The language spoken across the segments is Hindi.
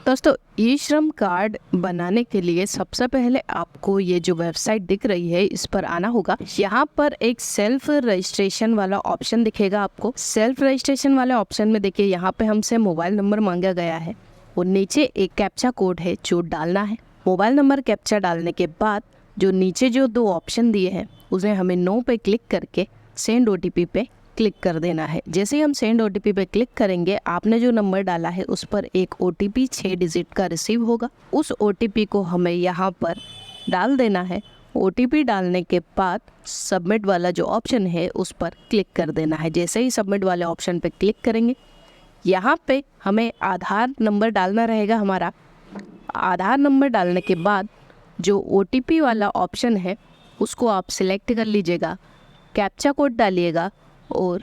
दोस्तों, ई श्रम कार्ड बनाने के लिए सबसे पहले आपको ये जो वेबसाइट दिख रही है इस पर आना होगा। यहाँ पर एक सेल्फ रजिस्ट्रेशन वाला ऑप्शन दिखेगा आपको। सेल्फ रजिस्ट्रेशन वाले ऑप्शन में देखिए यहाँ पे हमसे मोबाइल नंबर मांगा गया है और नीचे एक कैप्चा कोड है जो डालना है। मोबाइल नंबर कैप्चा डालने के बाद जो नीचे जो दो ऑप्शन दिए हैं उसे हमें नो पे क्लिक करके सेंड OTP पे क्लिक कर देना है। जैसे ही हम सेंड OTP पे क्लिक करेंगे, आपने जो नंबर डाला है उस पर एक OTP 6 डिजिट का रिसीव होगा। उस OTP को हमें यहाँ पर डाल देना है। OTP डालने के बाद सबमिट वाला जो ऑप्शन है उस पर क्लिक कर देना है। जैसे ही सबमिट वाले ऑप्शन पे क्लिक करेंगे, यहाँ पे हमें आधार नंबर डालना रहेगा हमारा। आधार नंबर डालने के बाद जो OTP वाला ऑप्शन है उसको आप सिलेक्ट कर लीजिएगा, कैप्चा कोड डालिएगा और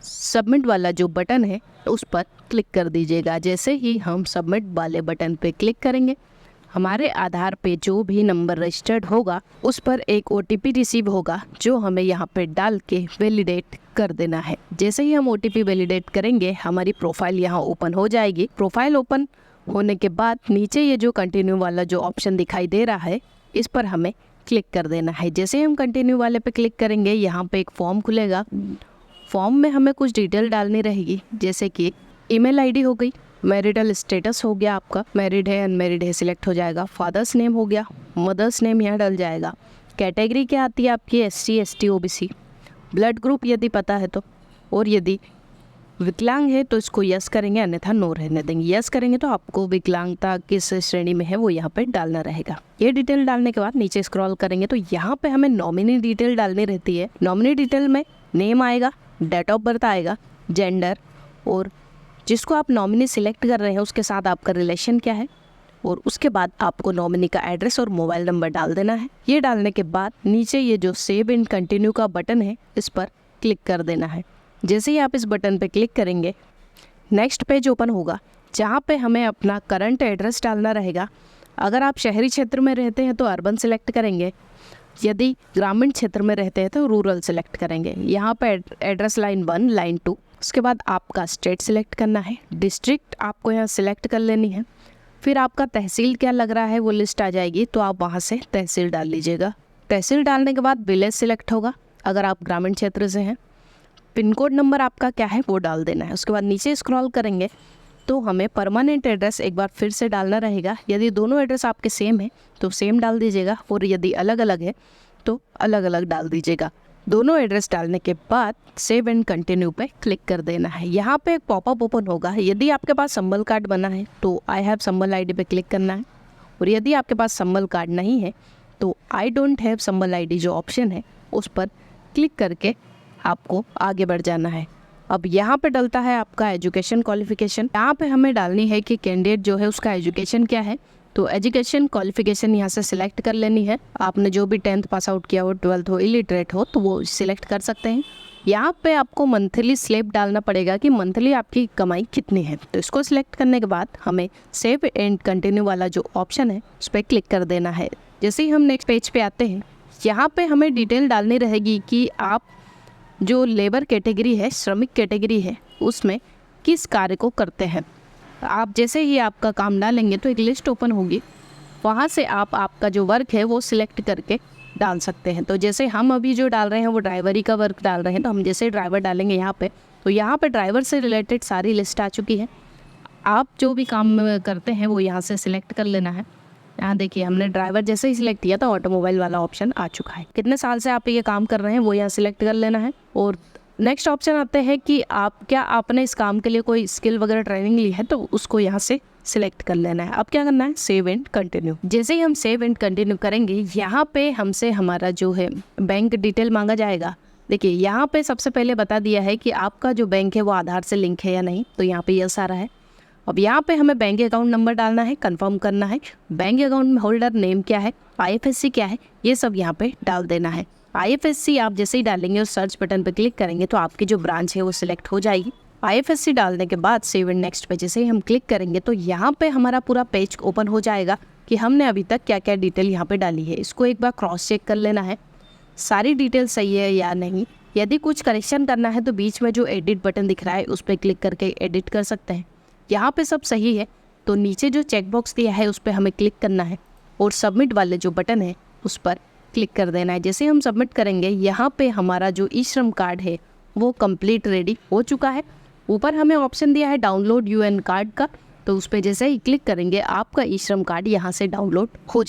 सबमिट वाला जो बटन है उस पर क्लिक कर दीजिएगा। जैसे ही हम सबमिट वाले बटन पे क्लिक करेंगे, हमारे आधार पे जो भी नंबर रजिस्टर्ड होगा उस पर एक OTP रिसीव होगा जो हमें यहाँ पे डाल के वैलिडेट कर देना है। जैसे ही हम OTP वैलिडेट करेंगे, हमारी प्रोफाइल यहाँ ओपन हो जाएगी। प्रोफाइल ओपन होने के बाद नीचे ये जो कंटिन्यू वाला जो ऑप्शन दिखाई दे रहा है इस पर हमें क्लिक कर देना है। जैसे हम कंटिन्यू वाले पे क्लिक करेंगे, यहाँ पे एक फॉर्म खुलेगा। फॉर्म में हमें कुछ डिटेल डालनी रहेगी, जैसे कि ईमेल आईडी हो गई, मैरिटल स्टेटस हो गया, आपका मैरिड है अनमैरिड है सिलेक्ट हो जाएगा, फादर्स नेम हो गया, मदर्स नेम यहाँ डल जाएगा, कैटेगरी क्या आती है आपकी SC ST OBC, blood group यदि पता है तो, और यदि विकलांग है तो इसको यस करेंगे अन्यथा नो रहने देंगे। यस करेंगे तो आपको विकलांगता किस श्रेणी में है वो यहाँ पे डालना रहेगा। ये डिटेल डालने के बाद नीचे स्क्रॉल करेंगे तो यहाँ पे हमें नॉमिनी डिटेल डालनी रहती है। नॉमिनी डिटेल में नेम आएगा, डेट ऑफ बर्थ आएगा, जेंडर और जिसको आप नॉमिनी सिलेक्ट कर रहे हैं उसके साथ आपका रिलेशन क्या है, और उसके बाद आपको नॉमिनी का एड्रेस और मोबाइल नंबर डाल देना है। ये डालने के बाद नीचे ये जो सेव एंड कंटिन्यू का बटन है इस पर क्लिक कर देना है। जैसे ही आप इस बटन पे क्लिक करेंगे, नेक्स्ट पेज ओपन होगा जहाँ पे हमें अपना करंट एड्रेस डालना रहेगा। अगर आप शहरी क्षेत्र में रहते हैं तो अर्बन सिलेक्ट करेंगे, यदि ग्रामीण क्षेत्र में रहते हैं तो रूरल सिलेक्ट करेंगे। यहाँ पे एड्रेस लाइन 1 लाइन 2, उसके बाद आपका स्टेट सिलेक्ट करना है, डिस्ट्रिक्ट आपको यहाँ सिलेक्ट कर लेनी है, फिर आपका तहसील क्या लग रहा है वो लिस्ट आ जाएगी तो आप वहाँ से तहसील डाल लीजिएगा। तहसील डालने के बाद विलेज सिलेक्ट होगा अगर आप ग्रामीण क्षेत्र से हैं, पिन कोड नंबर आपका क्या है वो डाल देना है। उसके बाद नीचे स्क्रॉल करेंगे तो हमें परमानेंट एड्रेस एक बार फिर से डालना रहेगा। यदि दोनों एड्रेस आपके सेम है तो सेम डाल दीजिएगा और यदि अलग अलग है तो अलग अलग डाल दीजिएगा। दोनों एड्रेस डालने के बाद सेव एंड कंटिन्यू पे क्लिक कर देना है। यहाँ पे एक पॉपअप ओपन होगा। यदि आपके पास संबल कार्ड बना है तो आई हैव संबल ID पे क्लिक करना है, और यदि आपके पास संबल कार्ड नहीं है तो I don't have Sambal ID जो ऑप्शन है उस पर क्लिक करके आपको आगे बढ़ जाना है। अब यहाँ पे डलता है आपका एजुकेशन क्वालिफिकेशन। यहाँ पे हमें डालनी है कि कैंडिडेट जो है उसका एजुकेशन क्या है, तो एजुकेशन क्वालिफिकेशन यहाँ से सिलेक्ट कर लेनी है। आपने जो भी 10th पास आउट किया हो, 12th हो, इलिटरेट हो तो वो सिलेक्ट कर सकते हैं। यहाँ पे आपको मंथली स्लिप डालना पड़ेगा कि मंथली आपकी कमाई कितनी है, तो इसको सिलेक्ट करने के बाद हमें सेव एंड कंटिन्यू वाला जो ऑप्शन है उस पर क्लिक कर देना है। जैसे ही हम नेक्स्ट पेज पे आते हैं, यहाँ पे हमें डिटेल डालनी रहेगी कि आप जो लेबर कैटेगरी है, श्रमिक कैटेगरी है, उसमें किस कार्य को करते हैं। आप जैसे ही आपका काम डालेंगे तो एक लिस्ट ओपन होगी, वहाँ से आप आपका जो वर्क है वो सिलेक्ट करके डाल सकते हैं। तो जैसे हम अभी जो डाल रहे हैं वो ड्राइवरी का वर्क डाल रहे हैं, तो हम जैसे ड्राइवर डालेंगे यहाँ पे तो यहाँ पे ड्राइवर से रिलेटेड सारी लिस्ट आ चुकी है। आप जो भी काम करते हैं वो यहाँ से सिलेक्ट कर लेना है। यहाँ देखिए हमने ड्राइवर जैसे ही सिलेक्ट किया तो ऑटोमोबाइल वाला ऑप्शन आ चुका है। कितने साल से आप ये काम कर रहे हैं वो यहाँ सिलेक्ट कर लेना है। और नेक्स्ट ऑप्शन आते हैं कि आपने इस काम के लिए कोई स्किल वगैरह ट्रेनिंग ली है तो उसको यहाँ से सिलेक्ट कर लेना है। अब क्या करना है, सेव एंड कंटिन्यू। जैसे ही हम सेव एंड कंटिन्यू करेंगे, यहाँ पे हमसे हमारा जो है बैंक डिटेल मांगा जाएगा। देखिए यहाँ पे सबसे पहले बता दिया है कि आपका जो बैंक है वो आधार से लिंक है या नहीं, तो यहाँ पे यस आ रहा है। अब यहाँ पे हमें बैंक अकाउंट नंबर डालना है, कंफर्म करना है। बैंक अकाउंट में होल्डर नेम क्या है, IFSC क्या है, ये सब यहाँ पे डाल देना है। IFSC आप जैसे ही डालेंगे और सर्च बटन पे क्लिक करेंगे तो आपकी जो ब्रांच है वो सिलेक्ट हो जाएगी। IFSC डालने के बाद सेव एंड नेक्स्ट पे जैसे ही हम क्लिक करेंगे तो यहाँ पे हमारा पूरा पेज ओपन हो जाएगा कि हमने अभी तक क्या क्या डिटेल यहाँ पे डाली है। इसको एक बार क्रॉस चेक कर लेना है सारी डिटेल सही है या नहीं। यदि कुछ करेक्शन करना है तो बीच में जो एडिट बटन दिख रहा है उस पर क्लिक करके एडिट कर सकते हैं। यहाँ पे सब सही है तो नीचे जो चेक बॉक्स दिया है उस पर हमें क्लिक करना है और सबमिट वाले जो बटन है उस पर क्लिक कर देना है। जैसे हम सबमिट करेंगे यहाँ पे हमारा जो ई श्रम कार्ड है वो कंप्लीट रेडी हो चुका है। ऊपर हमें ऑप्शन दिया है डाउनलोड यूएन कार्ड का, तो उस पर जैसे ही क्लिक करेंगे आपका ई श्रम कार्ड यहाँ से डाउनलोड हो जाएगा।